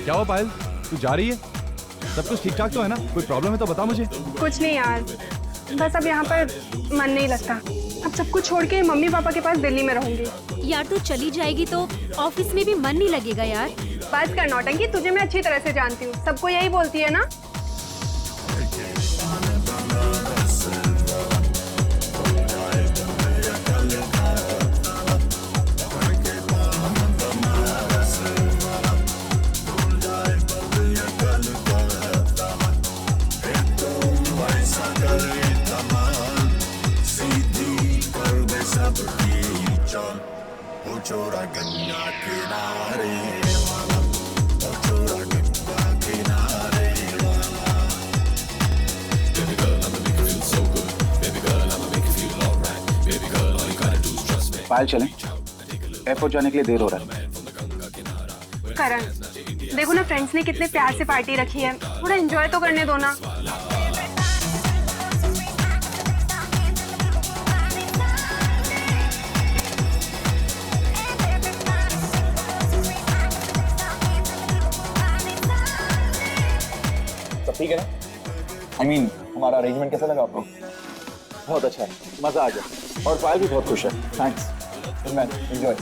क्या हुआ पायल, तू जा रही है? सब कुछ ठीक ठाक तो है ना? कोई प्रॉब्लम है तो बता मुझे। कुछ नहीं यार, बस अब यहाँ पर मन नहीं लगता। अब सब कुछ छोड़ के मम्मी पापा के पास दिल्ली में रहूंगी। यार तू चली जाएगी तो ऑफिस में भी मन नहीं लगेगा यार। बस कर नौटंकी, तुझे मैं अच्छी तरह से जानती हूँ, सबको यही बोलती है ना। पायल चलें, एयरपोर्ट जाने के लिए देर हो रहा है। करण, देखो ना फ्रेंड्स ने कितने प्यार से पार्टी रखी है, थोड़ा एंजॉय तो करने दो ना। सब ठीक है ना? I mean, हमारा अरेंजमेंट कैसा लगा आपको? बहुत अच्छा है, मजा आ गया और पायल भी बहुत खुश है। Thanks man, enjoy.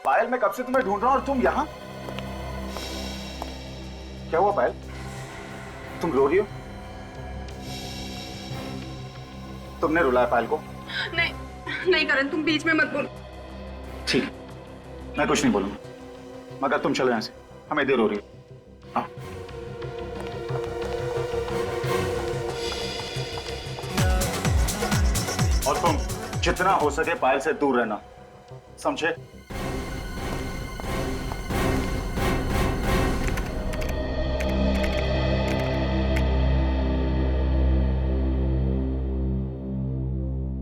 पायल, मैं कब से तुम्हें ढूंढ रहा हूं और तुम यहाँ? क्या हुआ पायल? तुम रो रही हो? तुमने रुलाया पायल को? नहीं नहीं करण, तुम बीच में मत बोलो। ठीक, मैं कुछ नहीं बोलूंगा, मगर तुम चलो यहाँ से, हमें देर हो रही है। हाँ। और तुम जितना हो सके पायल से दूर रहना, समझे?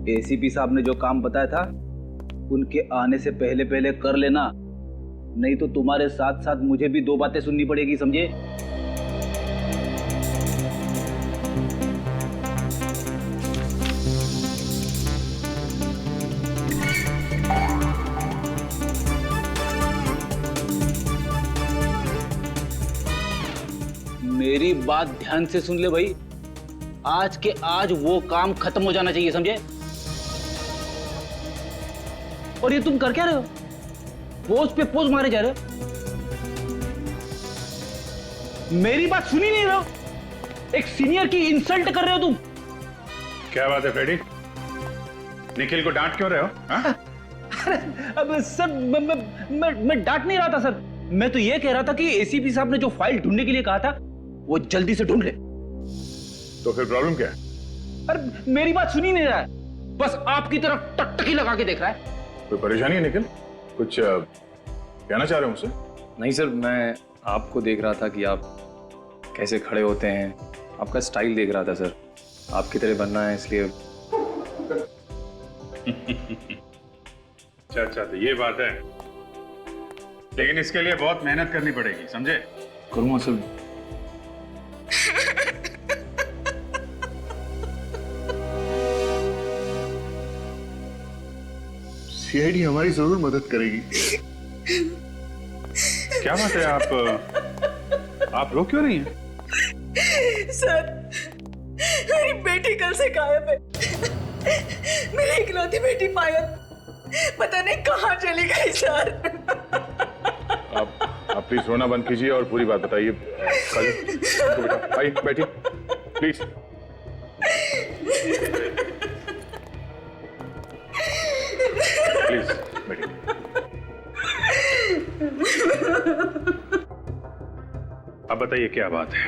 एसीपी साहब ने जो काम बताया था उनके आने से पहले पहले कर लेना, नहीं तो तुम्हारे साथ साथ मुझे भी दो बातें सुननी पड़ेगी, समझे? मेरी बात ध्यान से सुन ले भाई, आज के आज वो काम खत्म हो जाना चाहिए, समझे? और ये तुम कर क्या रहे हो? पोज पे पोज मारे जा रहे हो, मेरी बात सुनी नहीं रहे हो, एक सीनियर की इंसल्ट कर रहे हो तुम। क्या बात है फ्रेडी, निखिल को डांट क्यों रहे हो? अरे अब सर मैं डांट नहीं रहा था सर, मैं तो ये कह रहा था कि एसीपी साहब ने जो फाइल ढूंढने के लिए कहा था वो जल्दी से ढूंढ ले। तो फिर प्रॉब्लम क्या है? अरे मेरी बात सुनी नहीं रहा है, बस आपकी तरफ टकटकी लगा के देख रहा है। कोई परेशानी है निखिल? कुछ कहना चाह रहे हो मुझसे? नहीं सर, मैं आपको देख रहा था कि आप कैसे खड़े होते हैं, आपका स्टाइल देख रहा था सर, आपकी तरह बनना है इसलिए। अच्छा, तो ये बात है, लेकिन इसके लिए बहुत मेहनत करनी पड़ेगी, समझे? करूँगा सर। सीआईडी हमारी जरूर मदद करेगी। क्या बात है, आप रो क्यों रही हैं? सर, मेरी बेटी कल से गायब है। मेरी इकलौती बेटी पायल पता नहीं कहाँ चली गई सर। आप प्लीज रोना बंद कीजिए और पूरी बात बताइए। बेटा आइए, बैठिए प्लीज। प्लीज बैठिए। आप बताइए क्या बात है,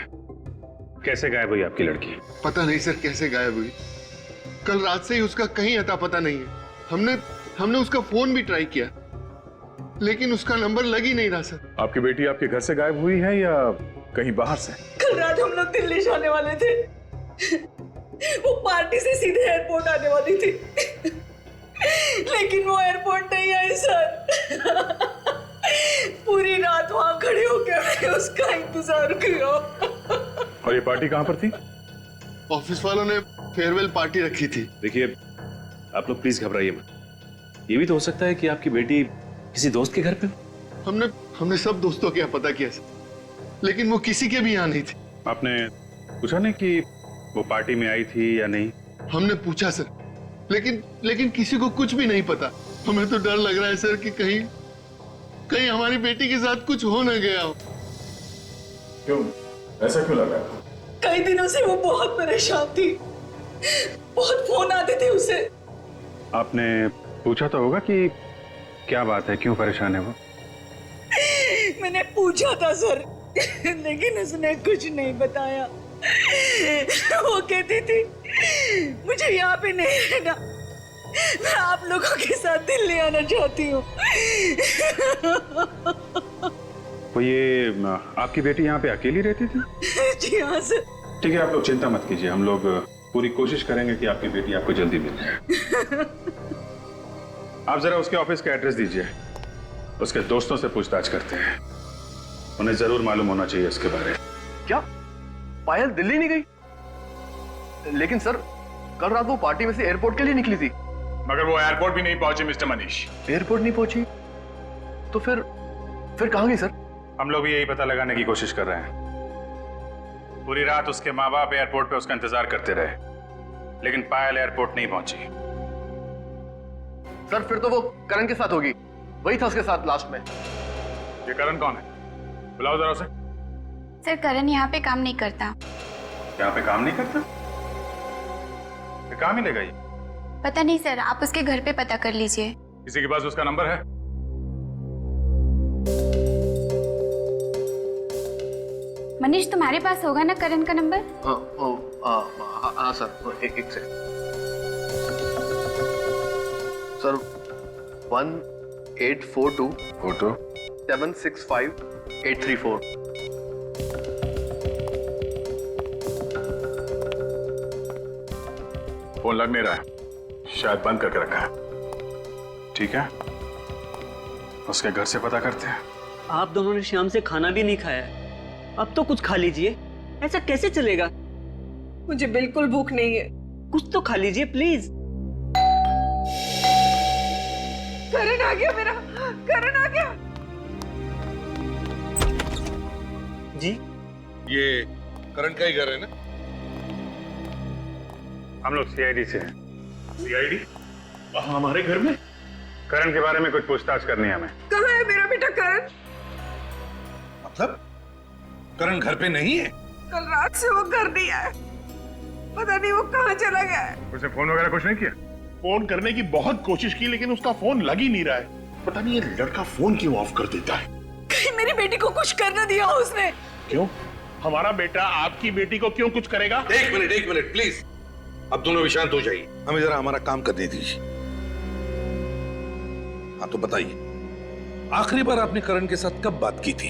कैसे गायब हुई आपकी लड़की? पता नहीं सर कैसे गायब हुई। कल रात से ही उसका कहीं अता पता नहीं है। हमने उसका फोन भी ट्राई किया, लेकिन उसका नंबर लग ही नहीं रहा सर। आपकी बेटी आपके घर से गायब हुई है या कहीं बाहर से? कल रात हम लोग दिल्ली जाने वाले थे, वो पार्टी से सीधे एयरपोर्ट आने वाली थी, लेकिन वो एयरपोर्ट नहीं आई सर। पूरी रात वहां खड़े होकर उसका इंतजार किया। और ये पार्टी कहाँ पर थी? ऑफिस वालों ने फेयरवेल पार्टी रखी थी। देखिए आप लोग प्लीज घबराइए मत। ये भी तो हो सकता है कि आपकी बेटी किसी दोस्त के घर पे हो। हमने सब दोस्तों के यहाँ पता किया सर, लेकिन वो किसी के भी यहाँ नहीं थी। आपने पूछा नहीं कि वो पार्टी में आई थी या नहीं? हमने पूछा सर, लेकिन किसी को कुछ भी नहीं पता। हमें तो डर लग रहा है सर कि कहीं हमारी बेटी के साथ कुछ हो न गया हो। क्यों, ऐसा क्यों लग रहा है? कई दिनों से वो बहुत परेशान थी, बहुत फोन आते थे उसे। आपने पूछा तो होगा कि क्या बात है, क्यों परेशान है वो? मैंने पूछा था सर, लेकिन उसने कुछ नहीं बताया। वो कहती थी मुझे यहाँ पे नहीं रहना, मैं आप लोगों के साथ दिल्ली आना चाहती हूँ। तो ये आपकी बेटी यहाँ पे अकेली रहती थी? जी हाँ सर। ठीक है, आप लोग चिंता मत कीजिए, हम लोग पूरी कोशिश करेंगे कि आपकी बेटी आपको जल्दी मिल जाए। आप जरा उसके ऑफिस का एड्रेस दीजिए, उसके दोस्तों से पूछताछ करते हैं, उन्हें जरूर मालूम होना चाहिए इसके बारे में। क्या पायल दिल्ली नहीं गई? लेकिन सर कल रात वो पार्टी में से एयरपोर्ट के लिए निकली थी। मगर वो एयरपोर्ट भी नहीं पहुंची मिस्टर मनीष। एयरपोर्ट नहीं पहुंची तो फिर कहां गई सर? हम लोग भी यही पता लगाने की कोशिश कर रहे हैं। पूरी रात उसके माँ बाप एयरपोर्ट पे उसका इंतजार करते रहे, लेकिन पायल एयरपोर्ट नहीं पहुंची। सर फिर तो वो करण के साथ होगी, वही था उसके साथ लास्ट में। ये करण कौन है? बुलाओ जरा उसे। सर करण यहाँ पे काम नहीं करता। यहाँ पे काम नहीं करता? कहाँ मिलेगा ये? पता नहीं सर, आप उसके घर पे पता कर लीजिए। किसी के पास उसका नंबर है? मनीष तुम्हारे पास होगा ना करण का नंबर? हाँ सर, एक से सर 1842 765 834। फोन लग नहीं रहा है, शायद बंद करके रखा है। ठीक है, उसके घर से पता करते हैं। आप दोनों ने शाम से खाना भी नहीं खाया, अब तो कुछ खा लीजिए। ऐसा कैसे चलेगा? मुझे बिल्कुल भूख नहीं है। कुछ तो खा लीजिए प्लीज। करण आ गया मेरा, करण आ गया। जी ये करण का ही घर है ना? हम लोग सीआईडी से हैं। सीआईडी? हमारे घर में? करण के बारे में कुछ पूछताछ करनी है हमें। कहाँ है मेरा बेटा करण? मतलब करण घर पे नहीं है? कल रात से वो घर नहीं आया, पता नहीं वो कहाँ चला गया है। उसने फोन वगैरह कुछ नहीं किया? फोन करने की बहुत कोशिश की, लेकिन उसका फोन लग ही नहीं रहा है। पता नहीं ये लड़का फोन क्यों ऑफ कर देता है। कहीं मेरी बेटी को कुछ कर न दिया हो उसने। क्यों? हमारा बेटा आपकी बेटी को क्यों कुछ करेगा? एक मिनट प्लीज, अब दोनों भी शांत हो जाइए, हमें जरा हमारा काम करने दीजिए। हाँ तो बताइए, आखिरी बार आपने करण के साथ कब बात की थी?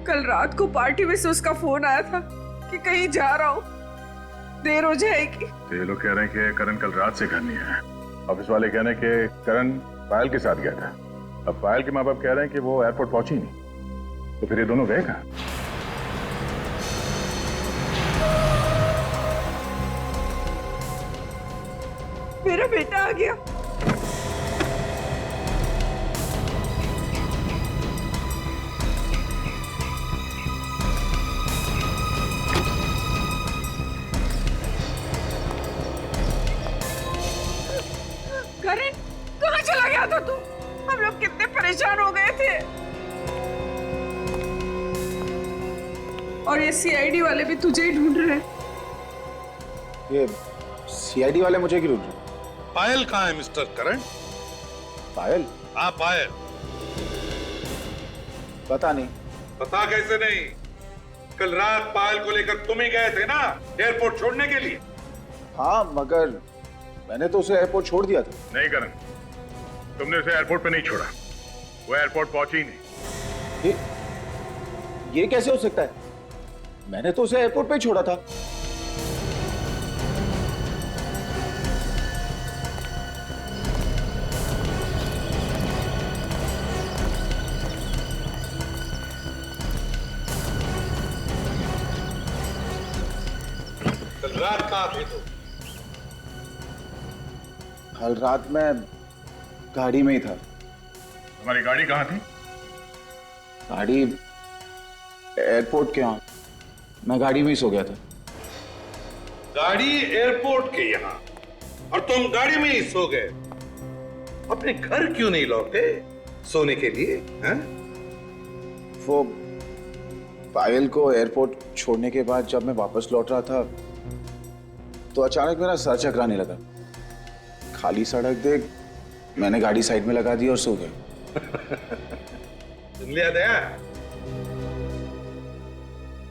कल रात को पार्टी में से उसका फोन आया था कि कहीं जा रहा हूँ, देर हो जाएगी। तो ये लोग कह रहे हैं कि करण कल रात से घर नहीं आया। ऑफिस वाले कह रहे हैं कि करण पायल के साथ गया था। अब पायल के माँ बाप कह रहे हैं कि वो एयरपोर्ट पहुंची नहीं, तो फिर ये दोनों गए कहाँ? मेरा बेटा आ गया। करण कहाँ चला गया था तू? हम लोग कितने परेशान हो गए थे। और ये सीआईडी वाले भी तुझे ही ढूंढ रहे हैं। ये सीआईडी वाले मुझे क्यों ढूंढ रहे? पायल कहाँ है मिस्टर करण? पायल? हाँ पायल। पता नहीं। पता कैसे नहीं? कल रात पायल को लेकर तुम ही गए थे ना एयरपोर्ट छोड़ने के लिए? हाँ, मगर मैंने तो उसे एयरपोर्ट छोड़ दिया था। नहीं करण, तुमने उसे एयरपोर्ट पे नहीं छोड़ा। वो एयरपोर्ट पहुंची ही नहीं। ये कैसे हो सकता है? मैंने तो उसे एयरपोर्ट पे ही छोड़ा था। कल रात कहाँ थे तुम? कल रात मैं गाड़ी में ही था। तुम्हारी गाड़ी कहाँ थी? गाड़ी एयरपोर्ट के यहाँ, मैं गाड़ी में ही सो गया था। गाड़ी एयरपोर्ट के यहाँ और तुम गाड़ी में ही सो गए? अपने घर क्यों नहीं लौटे सोने के लिए? हैं? वो पायल को एयरपोर्ट छोड़ने के बाद जब मैं वापस लौट रहा था तो अचानक मेरा सर चकराने लगा। खाली सड़क देख मैंने गाड़ी साइड में लगा दी और सो गया। सुन लिया दया?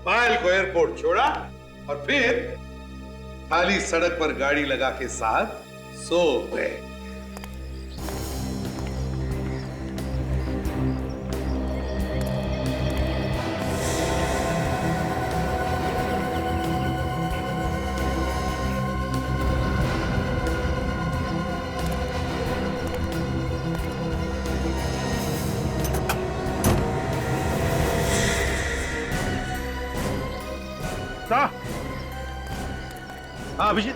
पायल को एयरपोर्ट छोड़ा और फिर खाली सड़क पर गाड़ी लगा के साथ सो गए। हाँ अभिजीत।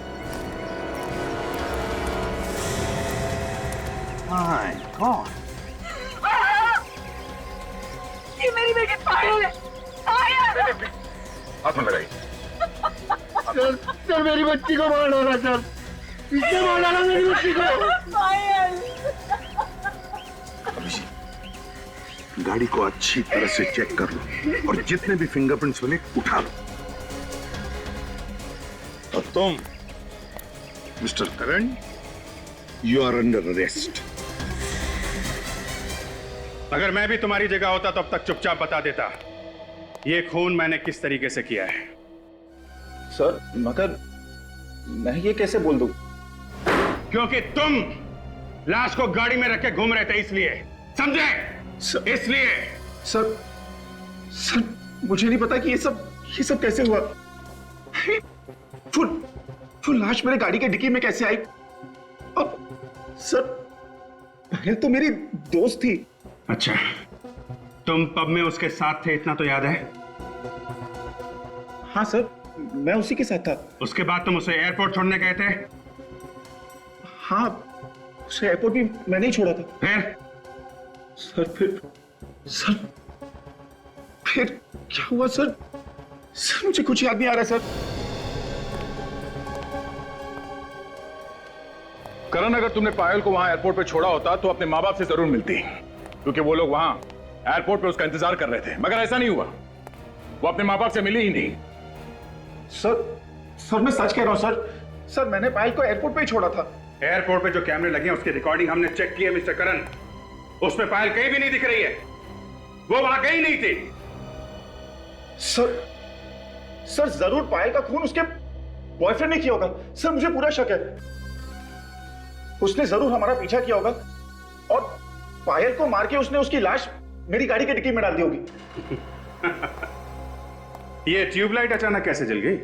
माय गॉड, ये मेरी बेटी पायल है। पायल! हाथ में लगाइए। सर मेरी बच्ची को मार डाला सर, इसने मार डाला मेरी बच्ची को। पायल! अभिजीत, गाड़ी को अच्छी तरह से चेक कर लो और जितने भी फिंगरप्रिंट्स मिले उठा लो। और तुम mister Karan, you are under arrest. अगर मैं भी तुम्हारी जगह होता तो अब तक चुपचाप बता देता ये खून मैंने किस तरीके से किया है। सर मगर मैं ये कैसे बोल दूं? क्योंकि तुम लाश को गाड़ी में रख के घूम रहे थे, इसलिए। समझे? इसलिए। सर मुझे नहीं पता कि ये सब कैसे हुआ। वो लाश मेरे गाड़ी के डिक्की में कैसे आई? अब सर पायल तो मेरी दोस्त थी। अच्छा, तुम पब में उसके साथ थे, इतना तो याद है? हाँ सर, मैं उसी के साथ था। उसके बाद तुम उसे एयरपोर्ट छोड़ने गए थे? हाँ, उसे एयरपोर्ट भी मैंने ही छोड़ा था। फिर? फिर क्या हुआ सर? सर मुझे कुछ याद नहीं आ रहा सर। करण, अगर तुमने पायल को वहां एयरपोर्ट पे छोड़ा होता तो अपने माँ बाप से जरूर मिलती, क्योंकि वो लोग वहां एयरपोर्ट पे उसका इंतजार कर रहे थे। मगर ऐसा नहीं हुआ, वो अपने माँ बाप से मिली ही नहीं। सर मैं सच कह रहा हूं सर मैंने पायल को एयरपोर्ट पे ही छोड़ा था। एयरपोर्ट पे जो कैमरे लगे हैं उसकी रिकॉर्डिंग हमने चेक की है मिस्टर करण। उसमें पायल कहीं भी नहीं दिख रही है, वो वहां गई नहीं थी। सर जरूर पायल का खून उसके बॉयफ्रेंड ने किया होगा। सर मुझे पूरा शक है, उसने जरूर हमारा पीछा किया होगा और पायल को मार के उसने उसकी लाश मेरी गाड़ी के डिक्की में डाल दी होगी। ये ट्यूबलाइट अचानक कैसे जल गई?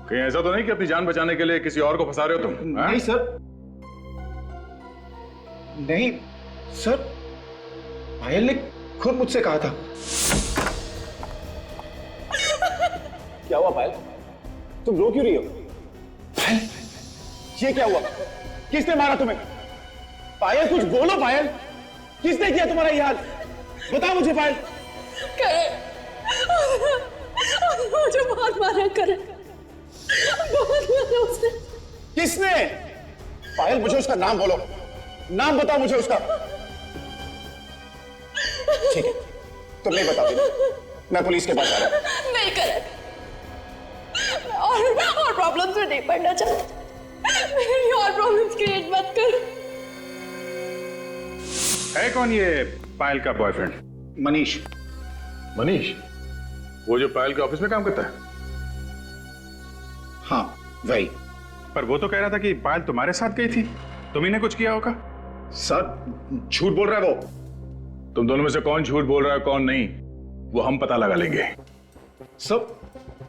कहीं ऐसा तो नहीं कि अपनी जान बचाने के लिए किसी और को फंसा रहे हो तुम? नहीं सर, नहीं सर, पायल ने खुद मुझसे कहा था। क्या हुआ पायल? तुम रो क्यों रही हो? पायल, ये क्या हुआ? किसने मारा तुम्हें? पायल कुछ बोलो पायल, किसने किया तुम्हारा ये हाल? बताओ मुझे पायल। मुझे बहुत मारा करे, बहुत मारा उसने। किसने? पायल मुझे उसका नाम बोलो, नाम बताओ मुझे उसका। ठीक है, तुम नहीं बताओगे, मैं पुलिस के पास आ रहा हूं। नहीं करे, और प्रॉब्लम्स में नहीं पड़ना चाहता। मेरे लिए और प्रॉब्लम्स क्रिएट मत कर। है कौन ये पायल का बॉयफ्रेंड? मनीष। मनीष? वो जो पायल के ऑफिस में काम करता है? हाँ वही। पर वो तो कह रहा था कि पायल तुम्हारे साथ गई थी, तुम्ही ने कुछ किया होगा। सर झूठ बोल रहा है वो। तुम दोनों में से कौन झूठ बोल रहा है कौन नहीं, वो हम पता लगा लेंगे। सर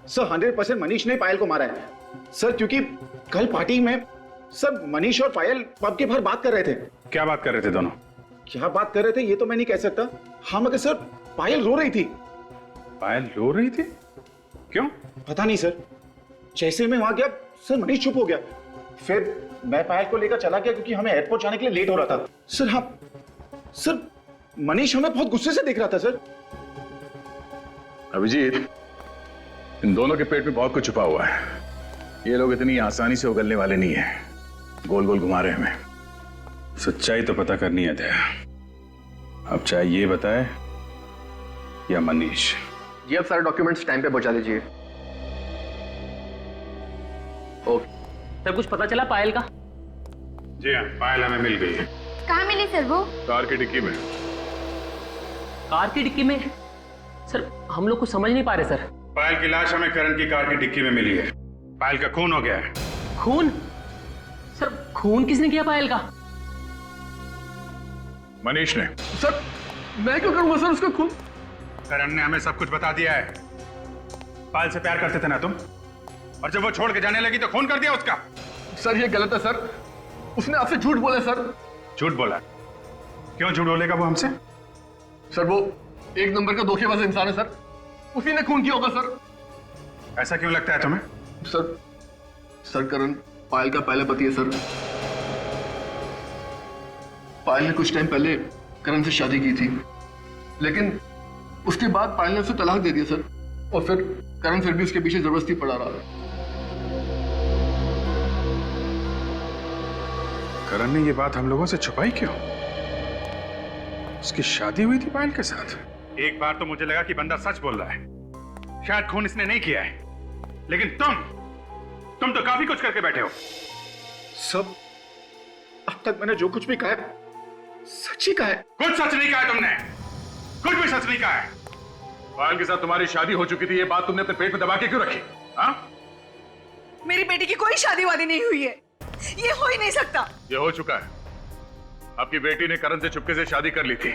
100% मनीष ने पायल को मारा है सर, क्योंकि कल पार्टी में सर मनीष और पायल पब के बाहर बात कर रहे थे। क्या बात कर रहे थे दोनों? क्या बात कर रहे थे ये तो मैं नहीं कह सकता। हाँ मगर सर पायल रो रही थी। पायल रो रही थी? क्यों? पता नहीं सर, जैसे मैं वहां गया सर मनीष चुप हो गया। फिर मैं पायल को लेकर चला गया क्योंकि हमें एयरपोर्ट जाने के लिए लेट हो रहा था। सर हाँ सर मनीष हमें बहुत गुस्से से देख रहा था सर। अभिजीत, इन दोनों के पेट में बहुत कुछ छुपा हुआ है। ये लोग इतनी आसानी से उगलने वाले नहीं है, गोल गोल घुमा रहे हमें। सच्चाई तो पता करनी है दया। अब चाहे ये बताए या मनीष। जी आप सारे डॉक्यूमेंट्स टाइम पे पहुंचा दीजिए। ओके सर, कुछ पता चला पायल का? जी हाँ, पायल हमें मिल गई है। कहाँ मिली सर वो? कार की डिक्की में। कार की डिक्की में? सर हम लोग कुछ समझ नहीं पा रहे सर। पायल की लाश हमें करण की कार की डिक्की में मिली है। पायल का खून हो गया है। खून? सर खून किसने किया पायल का? मनीष ने। सर मैं क्यों करूंगा सर उसका खून? करण ने हमें सब कुछ बता दिया है। पायल से प्यार करते थे ना तुम, और जब वो छोड़ के जाने लगी तो खून कर दिया उसका। सर ये गलत है सर, उसने आपसे झूठ बोला सर। झूठ बोला? क्यों झूठ बोलेगा वो हमसे? सर वो एक नंबर का धोखेबाज इंसान है सर, उसी ने खून किया होगा सर। ऐसा क्यों लगता है तुम्हें? सर करण पायल का पहला पति है सर। पायल ने कुछ टाइम पहले करण से शादी की थी, लेकिन उसके बाद पायल ने उसे तलाक दे दिया सर, और फिर करण फिर भी उसके पीछे जबरदस्ती पड़ा रहा है। करण ने ये बात हम लोगों से छुपाई क्यों? उसकी शादी हुई थी पायल के साथ। एक बार तो मुझे लगा कि बंदा सच बोल रहा है, शायद खून इसने नहीं किया है, लेकिन तुम तो काफी कुछ करके बैठे हो। सब अब तक मैंने जो कुछ भी कहा है सच ही कहा है। कुछ सच नहीं कहा है तुमने, कुछ भी सच नहीं कहा है। पायल के साथ तुम्हारी शादी हो चुकी थी, ये बात तुमने अपने पेट में दबा के क्यों रखी? हाँ? मेरी बेटी की कोई शादी वादी नहीं हुई है, ये हो ही नहीं सकता। ये हो चुका है। आपकी बेटी ने करण से चुपके से शादी कर ली थी,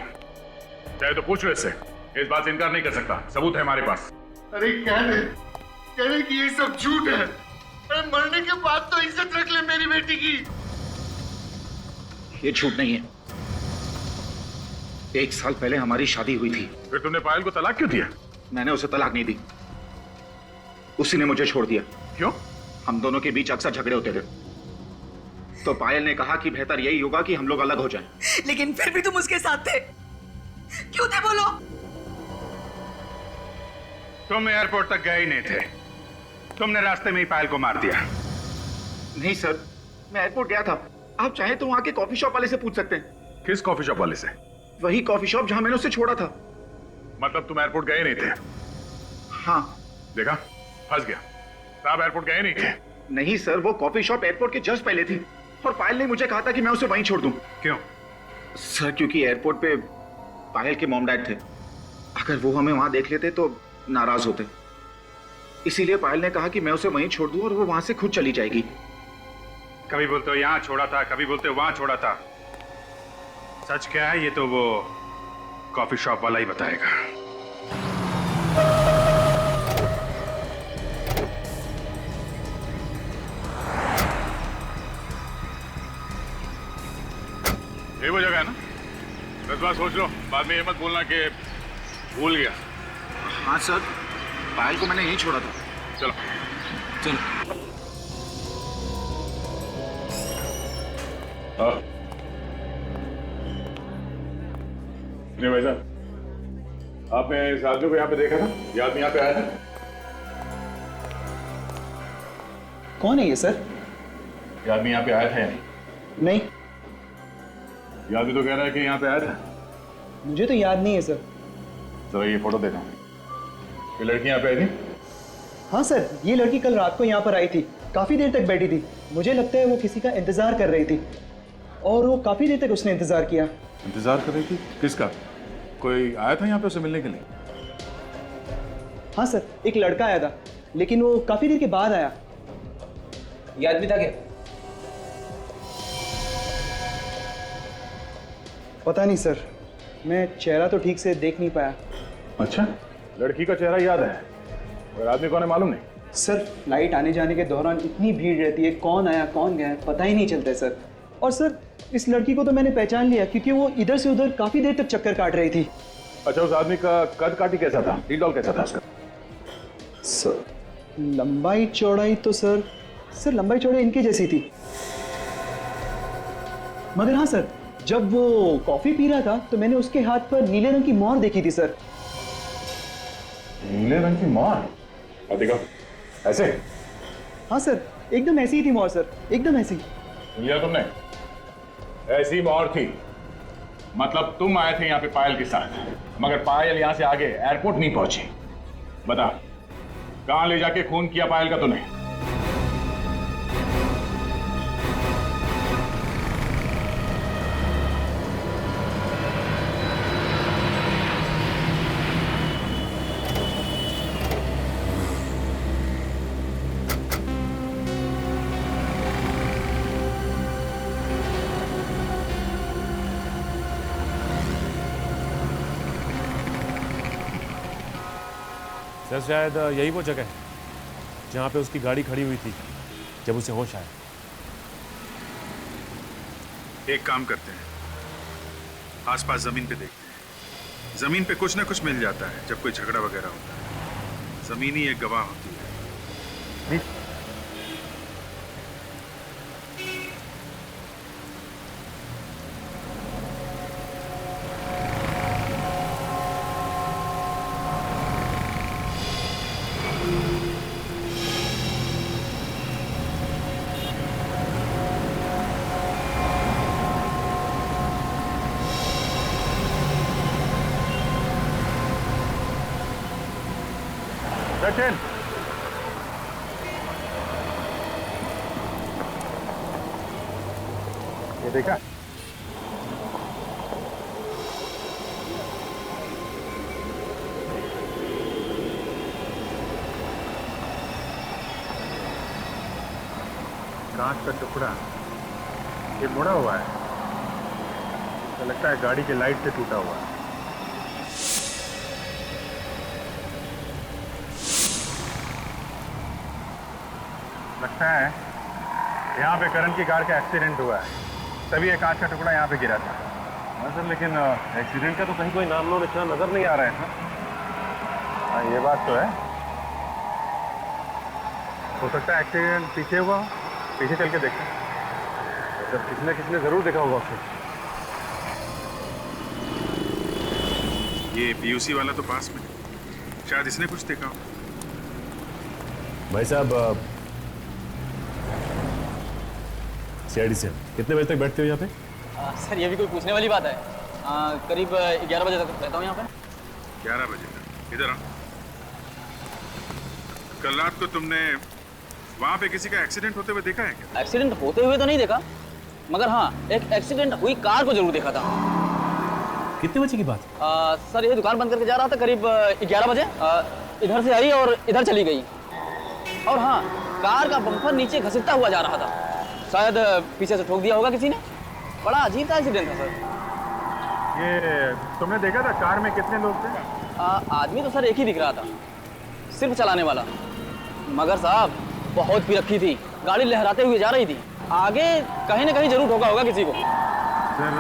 चाहे तो पूछ लो इससे, इस बात से इनकार नहीं कर सकता, सबूत है हमारे पास। अरे कह रहे कि ये सब झूठ है। अरे मरने के बाद तो इज्जत रख ले मेरी बेटी की। ये झूठ नहीं है, 1 साल पहले हमारी शादी हुई थी। फिर तुमने पायल को तलाक क्यों दिया? मैंने उसे तलाक नहीं दी, उसी ने मुझे छोड़ दिया। क्यों? हम दोनों के बीच अक्सर झगड़े होते थे, तो पायल ने कहा कि बेहतर यही होगा कि हम लोग अलग हो जाएं। लेकिन फिर भी तुम उसके साथ थे, क्यों थे बोलो? तुम एयरपोर्ट तक गए ही नहीं थे, तुमने रास्ते में ही पायल को मार दिया। नहीं सर, मैं एयरपोर्ट गया था, आप चाहें तो वहां के कॉफी शॉप वाले से पूछ सकते हैं। किस कॉफी शॉप वाले से? वही कॉफी शॉप जहां मैंने उसे छोड़ा था। मतलब तुम एयरपोर्ट गए नहीं थे? हाँ। देखा, फंस गया। साहब एयरपोर्ट गए नहीं थे? नहीं सर, वो कॉफी शॉप एयरपोर्ट के जस्ट पहले थी, और पायल ने मुझे कहा था कि मैं उसे वहीं छोड़ दूं। क्यों? सर क्योंकि एयरपोर्ट पे पायल के मॉम डैड थे, अगर वो हमें वहां देख लेते तो नाराज होते, इसीलिए पायल ने कहा कि मैं उसे वहीं छोड़ दूं और वो वहां से खुद चली जाएगी। कभी बोलते हो यहां छोड़ा था, कभी बोलते हो वहां छोड़ा था। सच क्या है ये तो वो कॉफी शॉप वाला ही बताएगा। ये वो जगह है ना? 10 बार सोच लो, बाद में ये मत बोलना कि भूल गया। हाँ सर, पायल को मैंने यहीं छोड़ा था। चलो चलो। नहीं भाई साहब, आपने इस आदमी को यहाँ पे देखा था? ये आदमी यहाँ पे आया था? कौन है ये सर? ये आदमी यहाँ पे आया था या नहीं? नहीं, ये आदमी तो कह रहा है कि यहाँ पे आया था। मुझे तो याद नहीं है सर। तो ये फोटो देखा, ये लड़की यहाँ पे आई थी? हाँ सर, ये लड़की कल रात को यहाँ पर आई थी, काफी देर तक बैठी थी। मुझे लगता है वो किसी का इंतजार कर रही थी, और वो काफी देर तक उसने इंतजार किया। इंतजार कर रही थी? किसका? कोई आया था यहाँ पे उसे मिलने के लिए? हाँ सर, एक लड़का आया था, लेकिन वो काफी देर के बाद आया। ये आदमी था क्या? पता नहीं सर, मैं चेहरा तो ठीक से देख नहीं पाया। अच्छा, लड़की का चेहरा याद है और आदमी कौन है मालूम नहीं? सर, फ्लाइट आने जाने के दौरान इतनी भीड़ रहती है, कौन आया कौन गया पता ही नहीं चलता है सर। और सर, इस लड़की को तो मैंने पहचान लिया क्योंकि वो इधर से उधर काफी देर तक चक्कर काट रही थी। अच्छा, उस आदमी का कद काठी कैसा था? डील डॉल कैसा था उसका? सर, लंबाई चौड़ाई तो सर लंबाई चौड़ाई इनकी जैसी थी। मगर हाँ सर, जब वो कॉफी पी रहा था तो मैंने उसके हाथ पर नीले रंग की मोहर देखी थी सर। नीले रंग की मोहर? और देखो, ऐसे? हाँ सर, एकदम ऐसी ही थी मोहर सर, एकदम ऐसी। लिया तुमने? ऐसी मोहर थी मतलब तुम आए थे यहाँ पे पायल के साथ, मगर पायल यहाँ से आगे एयरपोर्ट नहीं पहुंची। बता, कहां ले जाके खून किया पायल का तूने? सर, शायद यही वो जगह है जहाँ पे उसकी गाड़ी खड़ी हुई थी जब उसे होश आया। एक काम करते हैं, आसपास जमीन पे देखते हैं। जमीन पे कुछ ना कुछ मिल जाता है जब कोई झगड़ा वगैरह होता है। जमीन ही एक गवाह होती है। सचिन, ये देखा? कांच का टुकड़ा ये मुड़ा हुआ है, तो लगता है गाड़ी की लाइट से टूटा हुआ है। लगता है यहाँ पे करण की कार का एक्सीडेंट हुआ है, तभी ये कांच का टुकड़ा यहाँ पे गिरा था। हाँ सर, लेकिन एक्सीडेंट का तो कहीं कोई नाम लो निशान नजर नहीं आ रहा है। हाँ, ये बात तो है। हो सकता है एक्सीडेंट पीछे हुआ, पीछे चल के देखते हैं। जब किसने जरूर देखा होगा उसे। ये पीयूसी वाला तो पास में, शायद इसने कुछ देखा हो। भाई साहब, सीआईडी से कितने बजे तक बैठते हो यहाँ पे? सर, ये भी कोई पूछने वाली बात है? करीब 11 बजे तक रहता हूँ यहाँ पे। 11 बजे तक? इधर आ। कल रात को तुमने वहाँ पे किसी का एक्सीडेंट होते हुए देखा है क्या? एक्सीडेंट होते हुए तो नहीं देखा, मगर हाँ, एक एक्सीडेंट हुई कार को जरूर देखा था। कितने बजे की बात? सर, ये दुकान बंद करके जा रहा था करीब 11 बजे। इधर से आई और इधर चली गई। और हाँ, कार का बम्पर नीचे घसीटता हुआ जा रहा था। शायद पीछे से ठोक दिया होगा किसी ने। बड़ा अजीब सा एक्सीडेंट था सर। ये तुमने देखा था कार में कितने लोग थे? आदमी तो सर एक ही दिख रहा था, सिर्फ चलाने वाला। मगर साहब, बहुत पी रखी थी, गाड़ी लहराते हुए जा रही थी। आगे कहीं ना कहीं जरूर ठोका होगा किसी को। सर,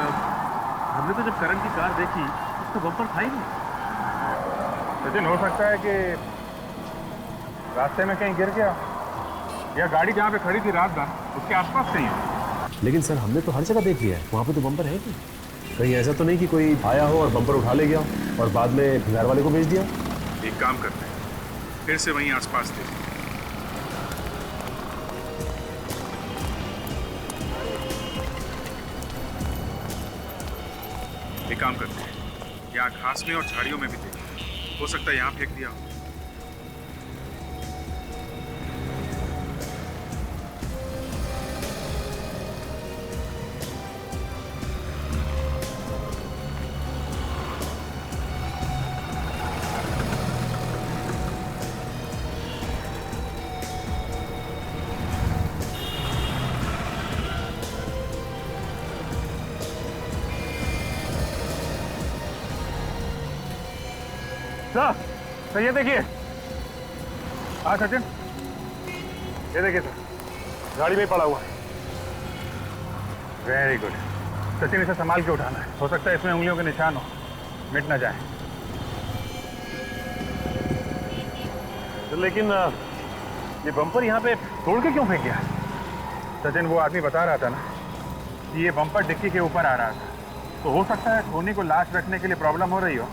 हमने तो जब करण की कार देखी उसका बम्पर था ही नहीं। लेकिन हो सकता है कि रास्ते में कहीं गिर गया, या गाड़ी जहाँ पे खड़ी थी रात भर उसके आसपास कहीं है। लेकिन सर, हमने तो हर जगह देख लिया है, वहाँ पे तो बम्पर है ही। कहीं ऐसा तो नहीं कि कोई आया हो और बम्पर उठा ले गया हो और बाद में भंगार वाले को भेज दिया? एक काम करते हैं, फिर से वहीं आसपास देखते हैं। एक काम करते हैं, यहाँ घास में और झाड़ियों में भी देखते हैं। हो सकता है यहाँ फेंक दिया हो। सर ये देखिए। हाँ सचिन, ये देखिए सर, गाड़ी में पड़ा हुआ है। वेरी गुड सचिन, इसे संभाल के उठाना है। हो सकता है इसमें उंगलियों के निशान हो, मिट ना जाए। तो लेकिन ये बम्पर यहाँ पे तोड़ के क्यों फेंक गया? सचिन, वो आदमी बता रहा था ना कि ये बम्पर डिक्की के ऊपर आ रहा था, तो हो सकता है खूनी को लाश रखने के लिए प्रॉब्लम हो रही हो,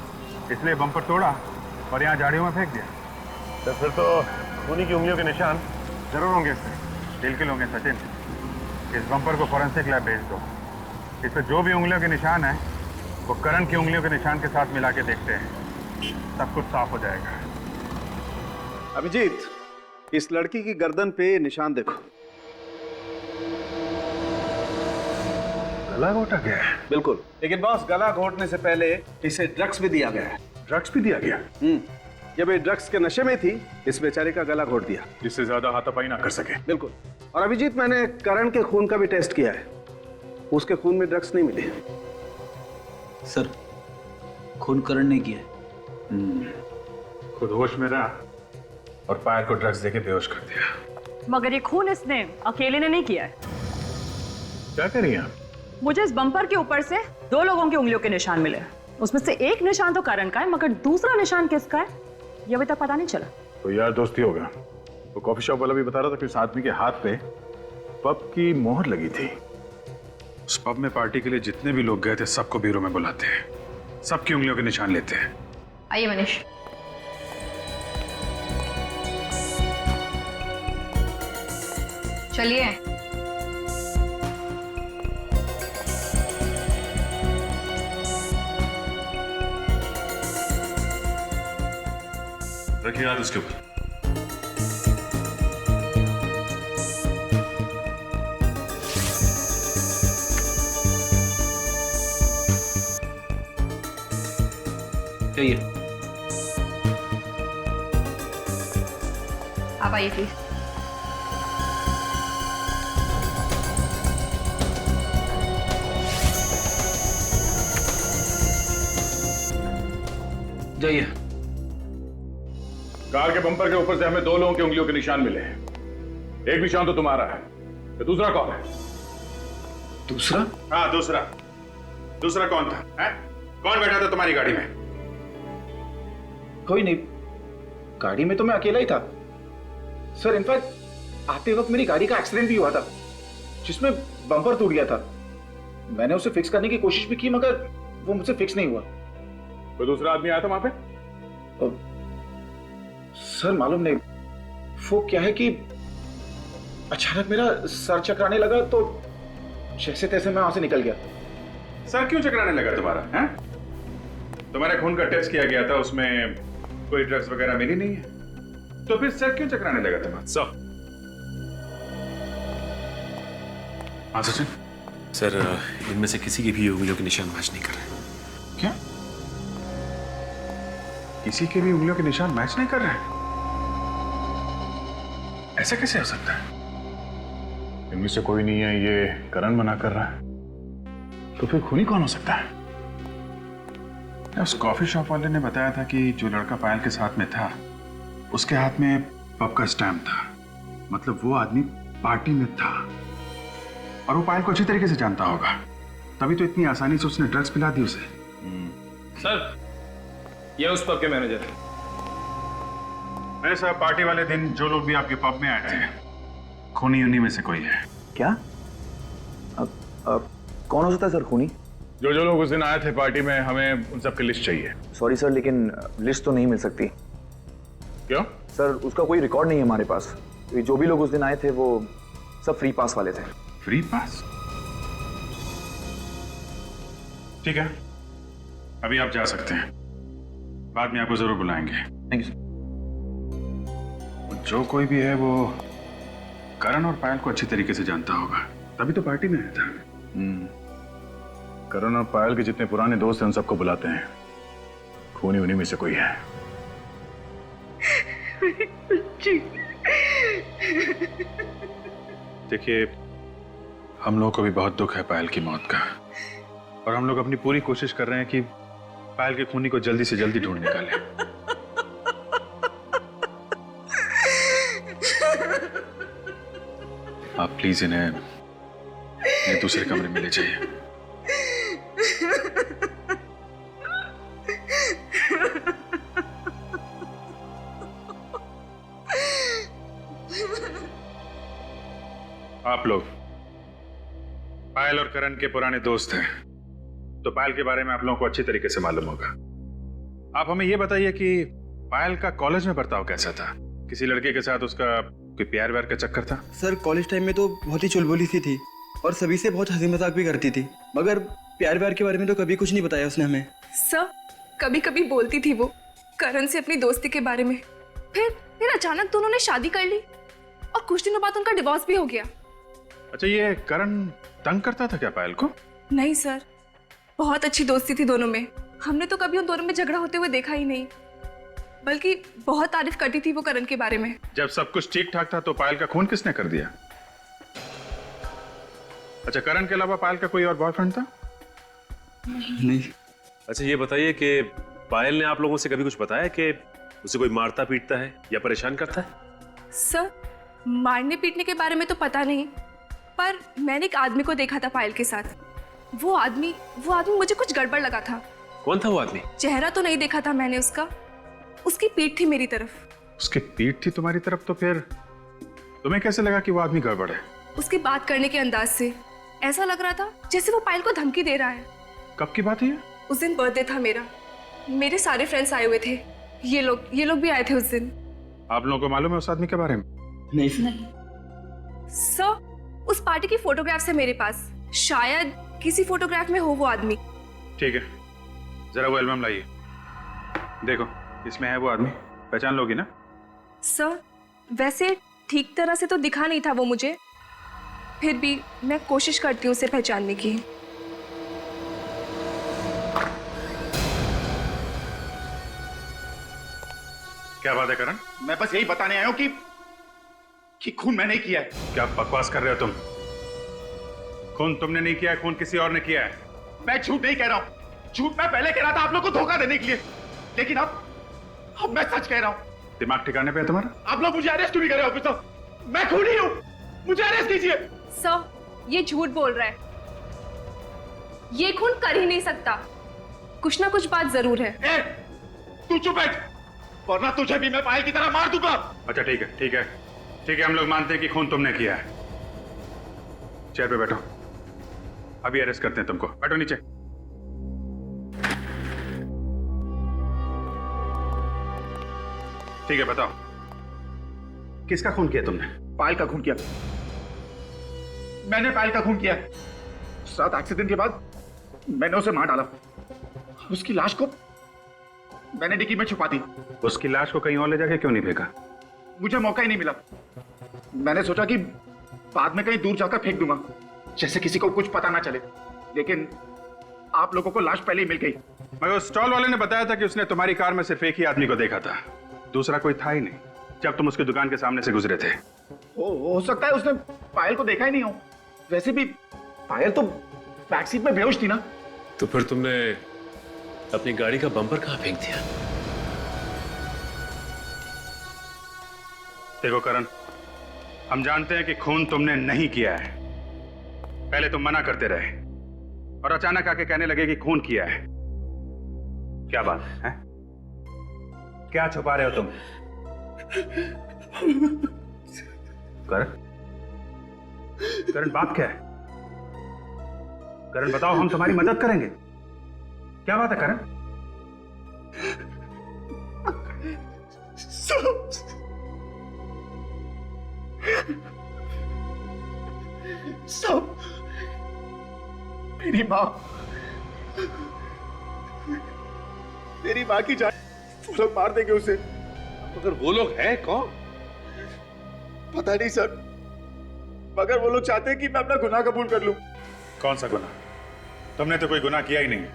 इसलिए बम्पर तोड़ा और यहाँ झाड़ियों में फेंक दिया। तो फिर तो खूनी की उंगलियों के निशान जरूर होंगे इसमें, बिल्कुल होंगे सचिन। इस बम्पर को फॉरेंसिक लैब भेज दो। इस पर जो भी उंगलियों के निशान है वो करण की उंगलियों के निशान के साथ मिला के देखते हैं, सब कुछ साफ हो जाएगा। अभिजीत, इस लड़की की गर्दन पे निशान देखो। गला घोटा गया है? बिल्कुल, लेकिन बॉस गला घोटने से पहले इसे ड्रग्स भी दिया गया है। ड्रग्स भी दिया गया? जब ये ड्रग्स के नशे में थी, इस बेचारे का गला घोट दिया, जिससे ज्यादा हाथापाई ना कर सके। बिल्कुल। और अभिजीत, मैंने करण के खून का भी टेस्ट किया है, उसके खून में ड्रग्स नहीं मिले। सर, खून करण ने किया खुद होश में रहा और पायल को ड्रग्स देके बेहोश कर दिया। मगर ये खून इसने अकेले ने नहीं किया है। क्या कर रही हैं आप? मुझे इस बम्पर के ऊपर से 2 लोगों की उंगलियों के निशान मिले। उसमें से एक निशान तो करण का है, मगर दूसरा निशान किसका है ये अभी तक पता नहीं चला। तो यार दोस्ती होगा। वो कॉफी शॉप वाला भी बता रहा था कि उस आदमी के हाथ पे पब की मोहर लगी थी। उस पब में पार्टी के लिए जितने भी लोग गए थे सबको ब्यूरो में बुलाते हैं, सबकी उंगलियों के निशान लेते हैं। आइए मनीष। चलिए। रखिए हाथ उसके ऊपर। चाहिए। आप आइए प्लीज। जाइए। कार के बम्पर के ऊपर से हमें 2 लोगों की उंगलियों के निशान मिले हैं। एक निशान तो तुम्हारा है, तो दूसरा कौन है? दूसरा? हाँ दूसरा। दूसरा कौन था? है? कौन बैठा था तुम्हारी गाड़ी में? कोई नहीं, गाड़ी में तो मैं अकेला ही था सर। इनफैक्ट आते वक्त मेरी गाड़ी का एक्सीडेंट भी हुआ था, जिसमें बम्पर टूट गया था। मैंने उसे फिक्स करने की कोशिश भी की, मगर वो मुझसे फिक्स नहीं हुआ। कोई दूसरा आदमी आया था वहां पे? सर मालूम नहीं, वो क्या है कि अचानक मेरा सर चकराने लगा, तो जैसे तैसे मैं वहां से निकल गया। सर क्यों चकराने लगा तुम्हारा? हैं? तुम्हारे खून का टेस्ट किया गया था, उसमें कोई ड्रग्स वगैरह मिली नहीं है, तो फिर सर क्यों चकराने लगा तुम्हारा? सर। हाँ सचिन। सर, इनमें से किसी की भी उंगलियों के निशान मैच नहीं कर रहे। क्या? किसी के भी उंगलियों के निशान मैच नहीं कर रहे हैं? ऐसा कैसे हो सकता है? इनमें से कोई नहीं है, ये करण मना कर रहा है, तो फिर खूनी कौन हो सकता है? उस कॉफी शॉप वाले ने बताया था कि जो लड़का पायल के साथ में था उसके हाथ में पब का स्टैम्प था, मतलब वो आदमी पार्टी में था और वो पायल को अच्छी तरीके से जानता होगा, तभी तो इतनी आसानी से उसने ड्रग्स पिला दी उसे। सर, ये उस पब के मैनेजर है। मेरे साहब, पार्टी वाले दिन जो लोग भी आपके पब में आए थे, खूनी उन्हीं में से कोई है। क्या? कौन हो सकता है सर खूनी? जो लोग उस दिन आए थे पार्टी में, हमें उन सब की लिस्ट चाहिए। सॉरी सर, लेकिन लिस्ट तो नहीं मिल सकती। क्यों? सर उसका कोई रिकॉर्ड नहीं है हमारे पास। जो भी लोग उस दिन आए थे वो सब फ्री पास वाले थे। Free pass? ठीक है, अभी आप जा सकते हैं, बाद में आपको जरूर बुलाएंगे। Thank you. जो कोई भी है वो करण और पायल को अच्छी तरीके से जानता होगा, तभी तो पार्टी में आया था। करण और पायल के जितने पुराने दोस्त हैं उन सबको बुलाते हैं, खूनी उन्हीं में से कोई है। देखिए, हम लोगों को भी बहुत दुख है पायल की मौत का, और हम लोग अपनी पूरी कोशिश कर रहे हैं कि पायल के खूनी को जल्दी से जल्दी ढूंढ निकालें। आप प्लीज इन्हें दूसरे कमरे में ले जाइए। आप लोग पायल और करण के पुराने दोस्त हैं, तो पायल के बारे में आप लोगों को अच्छी तरीके से मालूम होगा। आप हमें यह बताइए कि पायल का कॉलेज में बर्ताव कैसा था? किसी लड़के के साथ उसका कोई प्यार व्यार का चक्कर था? सर कॉलेज टाइम में तो बहुत ही चुलबुली सी थी और सभी से बहुत हंसी मजाक भी करती थी, मगर प्यार व्यार के बारे में तो कभी कुछ नहीं बताया उसने हमें। सर कभी कभी बोलती थी वो करण से अपनी दोस्ती के बारे में, फिर अचानक दोनों ने शादी कर ली और कुछ दिनों बाद उनका डिवोर्स भी हो गया। अच्छा, ये करण तंग करता था क्या पायल को? नहीं सर, बहुत अच्छी दोस्ती थी दोनों में। हमने तो कभी उन दोनों में झगड़ा होते हुए देखा ही नहीं, बल्कि बहुत तारीफ करती थी वो करण के बारे में। जब सब कुछ ठीक ठाक था तो पायल का खून किसने कर दिया? अच्छा, करण के अलावा पायल का कोई और बॉयफ्रेंड था? नहीं। अच्छा ये बताइए कि पायल ने आप लोगों से कभी कुछ बताया कि उसे कोई मारता पीटता है या परेशान करता है? सर मारने पीटने के बारे में तो पता नहीं, पर मैंने एक आदमी को देखा था पायल के साथ। वो आदमी मुझे कुछ गड़बड़ लगा था। कौन था वो आदमी? चेहरा तो नहीं देखा था मैंने उसका, उसकी पीठ थी मेरी तरफ। उसकी पीठ थी तुम्हारी तरफ? तो फिर तुम्हें कैसे लगा कि वो आदमी गड़बड़ है? उसकी बात करने के अंदाज से ऐसा लग रहा था जैसे वो पायल को धमकी दे रहा है। कब की बात है ये? उस दिन बर्थडे था मेरा, मेरे सारे फ्रेंड्स आए हुए थे, ये लोग भी आए थे उस दिन। आप लोगों को मालूम है उस आदमी के बारे में? नहीं सर, उस पार्टी की फोटोग्राफ्स है मेरे पास, शायद किसी फोटोग्राफ में हो वो आदमी। ठीक है, जरा वो एल्बम लाइए, देखो इसमें है वो आदमी, पहचान लोगी ना? सर वैसे ठीक तरह से तो दिखा नहीं था वो मुझे, फिर भी मैं कोशिश करती हूँ उसे पहचानने की। क्या बात है करण? मैं बस यही बताने आया हूं कि खून मैंने किया है। क्या बकवास कर रहे हो तुम? खून तुमने नहीं किया है, खून किसी और ने किया है। मैं झूठ नहीं कह रहा हूं, झूठ मैं पहले कह रहा था आप लोग को धोखा देने के लिए, लेकिन अब मैं सच कह रहा हूं। दिमाग ठिकाने पे है तुम्हारा? आप लोग मुझे अरेस्ट क्यों नहीं कर रहे ऑफिसर? मैं खूनी हूं, मुझे अरेस्ट कीजिए। सर ये झूठ बोल रहा है, ये खून कर ही नहीं सकता, कुछ ना कुछ बात जरूर है। तू चुप बैठ, वरना तुझे भी मैं पायल की तरह मार दूंगा। अच्छा ठीक है ठीक है ठीक है, हम लोग मानते हैं कि खून तुमने किया है। चेयर पे बैठो, अभी अरेस्ट करते हैं तुमको। बैठो नीचे। ठीक है, बताओ किसका खून किया तुमने? पायल का खून किया, मैंने पायल का खून किया। उस रात एक्सीडेंट के बाद मैंने उसे मार डाला, उसकी लाश को मैंने डिक्की में छुपा दी। उसकी लाश को कहीं और ले जाके क्यों नहीं फेंका? मुझे मौका ही नहीं मिला। मैंने सोचा कि बाद में कहीं दूर जाकर फेंक दूंगा, जैसे किसी को कुछ पता ना चले, लेकिन आप लोगों को लाश पहले ही मिल गई। मगर उस स्टॉल वाले ने बताया था कि उसने तुम्हारी कार में सिर्फ एक ही आदमी को देखा था, दूसरा कोई था ही नहीं जब तुम उसकी दुकान के सामने से गुजरे थे। हो सकता है उसने पायल को देखा ही नहीं हो। वैसे भी पायल तो बैक सीट में बेहोश थी ना। तो फिर तुमने अपनी गाड़ी का बम्पर कहां फेंक दिया? देखो करण, हम जानते हैं कि खून तुमने नहीं किया है। पहले तुम मना करते रहे और अचानक आके कहने लगे कि खून किया है। क्या बात है? क्या छुपा रहे हो तुम? करण बात क्या है? करण बताओ, हम तुम्हारी मदद करेंगे। क्या बात है करण? सब मेरी माँ की जान, वो लोग मार देंगे उसे। मगर वो लोग हैं कौन? पता नहीं सर, मगर वो लोग चाहते हैं कि मैं अपना गुनाह कबूल कर लूं। कौन सा गुनाह? तुमने तो कोई गुनाह किया ही नहीं।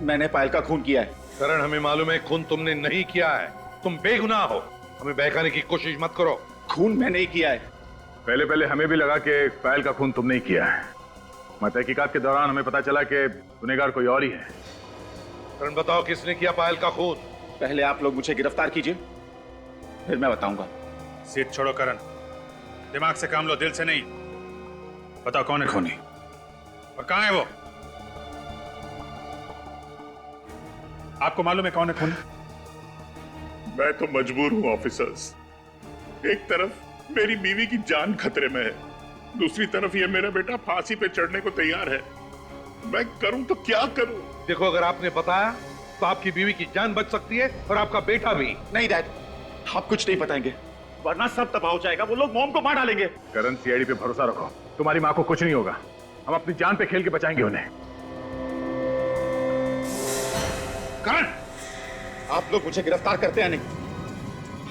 मैंने पायल का खून किया है। करण, हमें मालूम है खून तुमने नहीं किया है, तुम बेगुनाह हो। हमें बहकाने की कोशिश मत करो। खून मैंने ही किया है। पहले हमें भी लगा कि पायल का खून तुमने ही किया है, मगर तहकीकात के दौरान हमें पता चला कि गुनहगार कोई और ही है। करण बताओ, किसने किया पायल का खून? पहले आप लोग मुझे गिरफ्तार कीजिए, फिर मैं बताऊंगा। सीट छोड़ो करण, दिमाग से काम लो, दिल से नहीं। बताओ कौन है खूनी और कहां है वो? आपको मालूम है कौन है खूनी? मैं तो मजबूर हूं ऑफिसर्स। एक तरफ मेरी बीवी की जान खतरे में है, दूसरी तरफ ये मेरा बेटा फांसी पे चढ़ने को तैयार है। मैं करूं तो क्या करूं? देखो, अगर आपने बताया तो आपकी बीवी की जान बच सकती है और आपका बेटा भी। नहीं डैड, आप कुछ नहीं बताएंगे, वरना सब तबाह हो जाएगा। वो लोग मॉम को मार डालेंगे। करण, सीआईडी पे भरोसा रखो, तुम्हारी माँ को कुछ नहीं होगा। हम अपनी जान पे खेल के बचाएंगे उन्हें। करण, आप लोग मुझे गिरफ्तार करते हैं नहीं?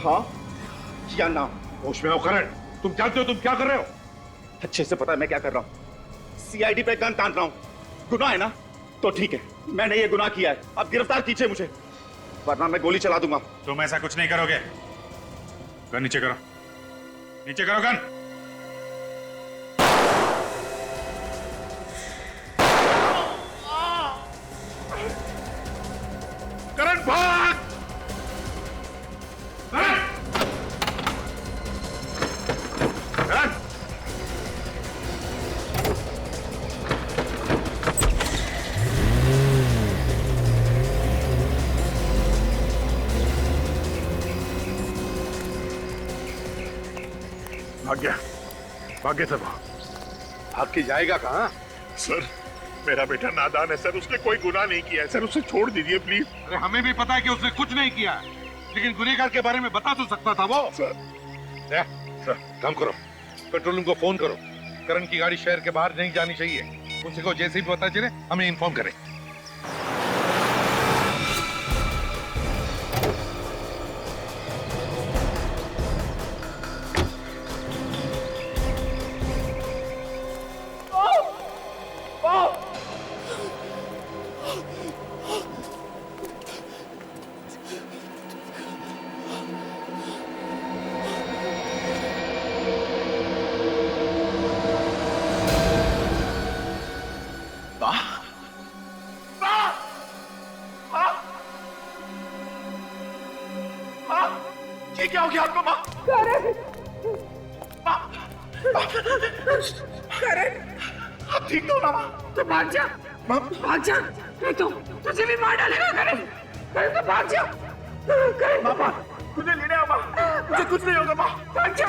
हाँ या ना? होश में आओ करण, तुम जानते हो तुम क्या कर रहे हो? अच्छे से पता है मैं क्या कर रहा हूँ। सीआईडी पे गन तान रहा हूँ। गुनाह है ना? तो ठीक है, मैंने ये गुनाह किया है। अब गिरफ्तार कीजिए मुझे, वरना मैं गोली चला दूंगा। तुम ऐसा कुछ नहीं करोगे। गन नीचे करो, नीचे करो गन। करण भाग! भाग्य सब। आपकी जाएगा कहाँ? सर, मेरा बेटा नादान है सर, उसने कोई गुनाह नहीं किया है सर, उसे छोड़ दीजिए प्लीज। अरे हमें भी पता है कि उसने कुछ नहीं किया, लेकिन गुनहगार के बारे में बता तो सकता था वो। सर काम करो, कंट्रोल रूम को फोन करो। करण की गाड़ी शहर के बाहर नहीं जानी चाहिए। उसी को जैसे ही पता चले हमें इन्फॉर्म करें। ये क्या हो गया आपको? माँ करण, आप ठीक तो ना? माँ तो भाग जा, भाग जा, नहीं तो तुझे भी मार डालेगा। करण, करण तो भाग जा। करण, माँ मुझे लेने आओ। माँ मुझे कुछ नहीं होगा। माँ भाग जा।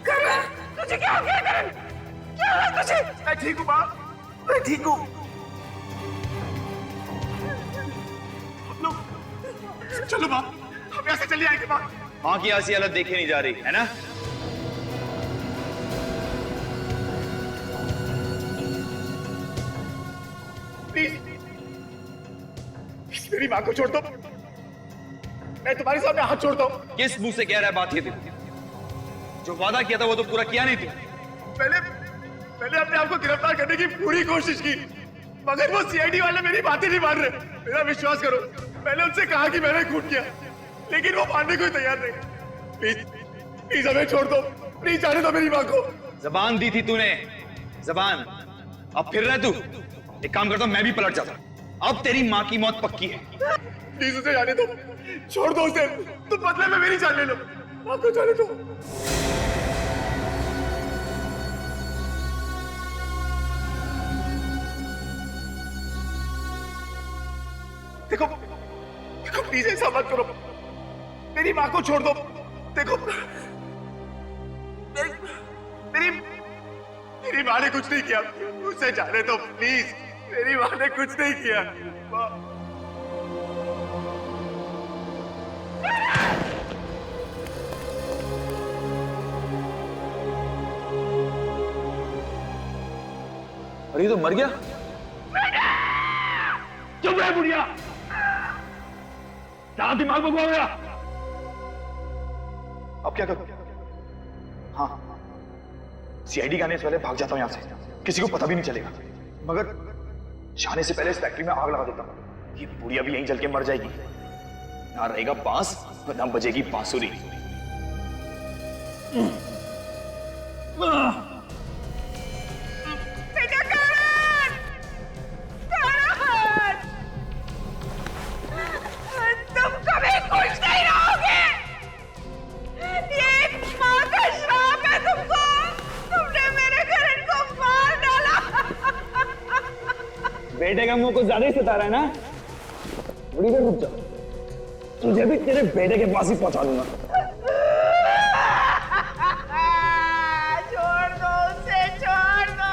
करण, तुझे क्या हो गया? करण, क्या हुआ तुझे? मैं ठीक हूँ माँ, मैं ठीक हूँ। चलो माँ, हम यहाँ से चले आएंगे। माँ, माँ की ऐसी हालत देखी नहीं जा रही है ना? प्लीज मेरी माँ को छोड़ दो। मैं तुम्हारे सामने हाथ छोड़ता हूँ। किस मुंह से कह रहा है बात ये थी? जो वादा किया था वो तो पूरा किया नहीं तू। मैंने अपने आप को गिरफ्तार करने की पूरी कोशिश की, मगर वो सीआईडी वाले मेरी बातें नहीं मान रहे। मेरा विश्वास करो, मैंने उनसे कहा कि मैंने खून किया, लेकिन वो मानने को तैयार नहीं। प्लीज प्लीज हमें छोड़ दो, प्लीज जाने दो मेरी माँ को। जबान दी थी तूने, जबान। अब फिर रहे तू। एक काम करता हूं, मैं भी पलट जाता। अब तेरी माँ की मौत पक्की है। प्लीज उसे जाने दो, छोड़ दो उसे। तुम बदले में मेरी जान ले लो, माँ को जाने दो। देखो देखो, प्लीज ऐसा मत करो, मेरी माँ को छोड़ दो। देखो मेरी माँ ने कुछ नहीं किया, उसे जाने दो प्लीज। मेरी माँ ने कुछ नहीं किया। माँ अरे ये तो मर गया। चुप रहे बुढ़िया, क्या दिमाग में घुमा गया? अब क्या करूं? हाँ, सीआईडी के आने से पहले भाग जाता हूं यहां से, किसी को पता भी नहीं चलेगा। मगर जाने से पहले इस फैक्ट्री में आग लगा देता हूं। ये बुढ़िया भी यहीं जल के मर जाएगी। ना रहेगा बांस, ना बजेगी बांसुरी। तुम कभी खुश नहीं रहोगे। ये एक माँ का श्राप बेटे का मुंह कुछ ज्यादा ही सता रहा है ना? थोड़ी देर रुक जा, तुझे भी तेरे बेटे के पास ही पहुंचा दूंगा। छोड़ दो उसे, छोड़ दो।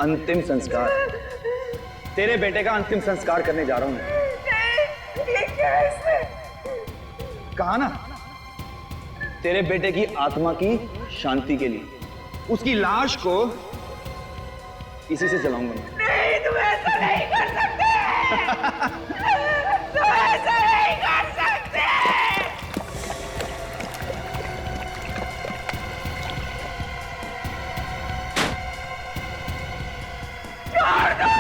अंतिम संस्कार, तेरे बेटे का अंतिम संस्कार करने जा रहा हूं मैं। कहा ना, तेरे बेटे की आत्मा की शांति के लिए उसकी लाश को इसी से जलाऊंगा मैं। नहीं, तुम ऐसा नहीं कर सकते। तुम ऐसा नहीं कर सकते। छोड़ दो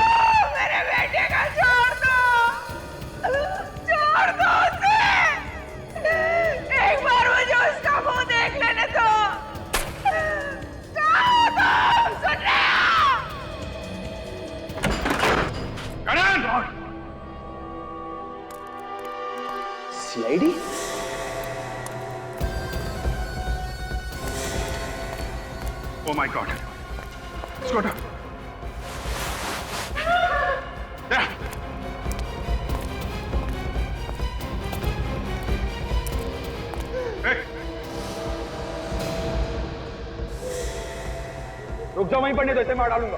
मेरे बेटे का, छोड़ दो, छोड़ दो उसे। एक बार मुझे उसका मुंह देख लेने दो। छोड़ दो, सुन रहे हो? CID? Oh my God! Let's go. रुक जाओ वहीं पर, नहीं तो इसे मार डालूंगा।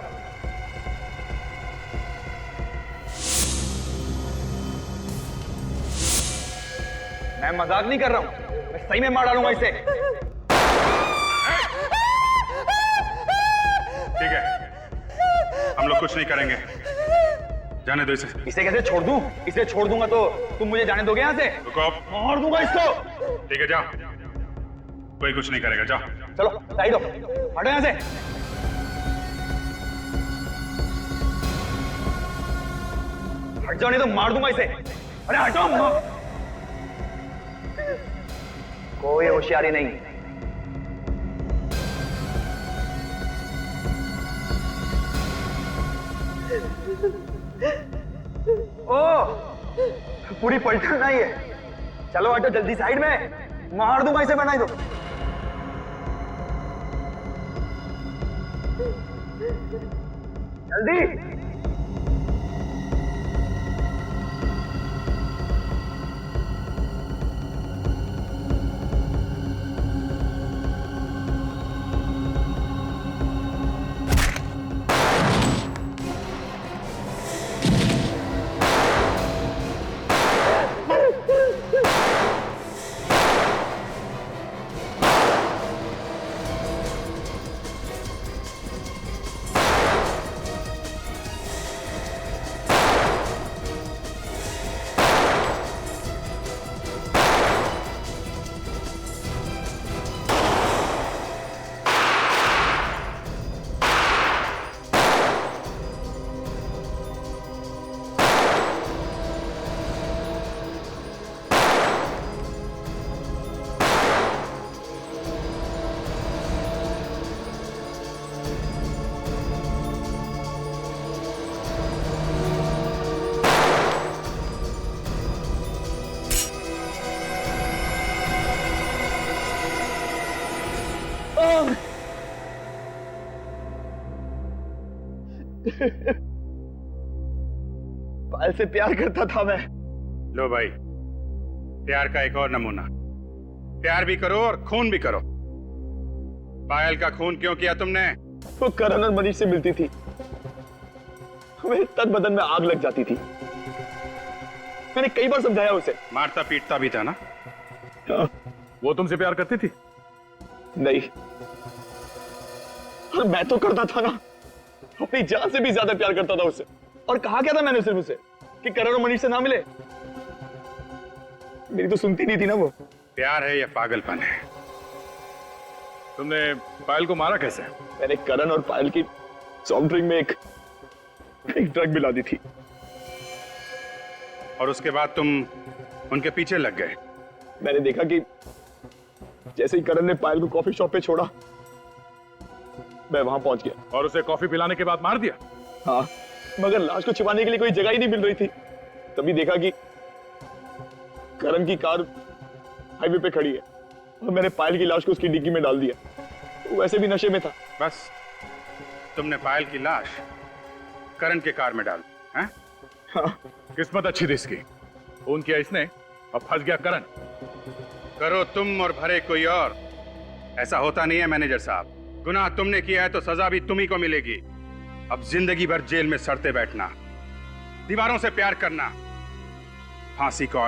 मैं मजाक नहीं कर रहा हूं, मैं सही में मार डालूंगा इसे। ठीक है, हम लोग कुछ नहीं करेंगे, जाने दो इसे। इसे कैसे छोड़ दूं? इसे छोड़ दूंगा तो तुम मुझे जाने दोगे यहाँ से? रुको, मार दूंगा इसको। ठीक है, जाओ, कोई कुछ नहीं करेगा, जाओ। चलो साइड हो, हटो यहाँ से। हट जाओ नहीं तो मार दूंगा इसे। अरे हटो, कोई होशियारी नहीं। ओ, पूरी पलटन नहीं है। चलो हटो जल्दी साइड में, मार दूंगा इसे, बनाई दो। जल्दी। पायल से प्यार करता था मैं। लो भाई, प्यार का एक और नमूना। प्यार भी करो और खून भी करो। पायल का खून क्यों किया तुमने? वो करण और मनीष से मिलती थी, मेरे तन बदन में आग लग जाती थी। मैंने कई बार समझाया उसे। मारता पीटता भी था ना? हाँ। वो तुमसे प्यार करती थी? नहीं, और मैं तो करता था ना, अपनी जान से भी ज्यादा प्यार करता था उससे। और कहा क्या था मैंने सिर्फ उसे कि करण और मनीष से ना मिले। मेरी तो सुनती नहीं थी ना वो। प्यार है या पागलपन है? तुमने पायल को मारा कैसे? मैंने करण और पायल की सॉफ्ट ड्रिंक में एक ड्रग मिला दी थी। और उसके बाद तुम उनके पीछे लग गए? मैंने देखा कि जैसे ही करण ने पायल को कॉफी शॉप पे छोड़ा, मैं वहां पहुंच गया। और उसे कॉफी पिलाने के बाद मार दिया? हाँ, मगर लाश को छिपाने के लिए कोई जगह ही नहीं मिल रही थी। तभी देखा कि करण की कार हाईवे पे खड़ी है और मैंने पायल की लाश को उसकी डिग्गी में डाल दिया। वो वैसे भी नशे में था। बस तुमने पायल की लाश करण के कार में डाल दी, हैं? हाँ। किस्मत अच्छी थी इसकी, फोन किया इसने और फंस गया करण। करो तुम और भरे कोई और, ऐसा होता नहीं है मैनेजर साहब। गुनाह तुमने किया है तो सजा भी तुम्ही को मिलेगी। अब जिंदगी भर जेल में सड़ते बैठना, दीवारों से प्यार करना, फांसी का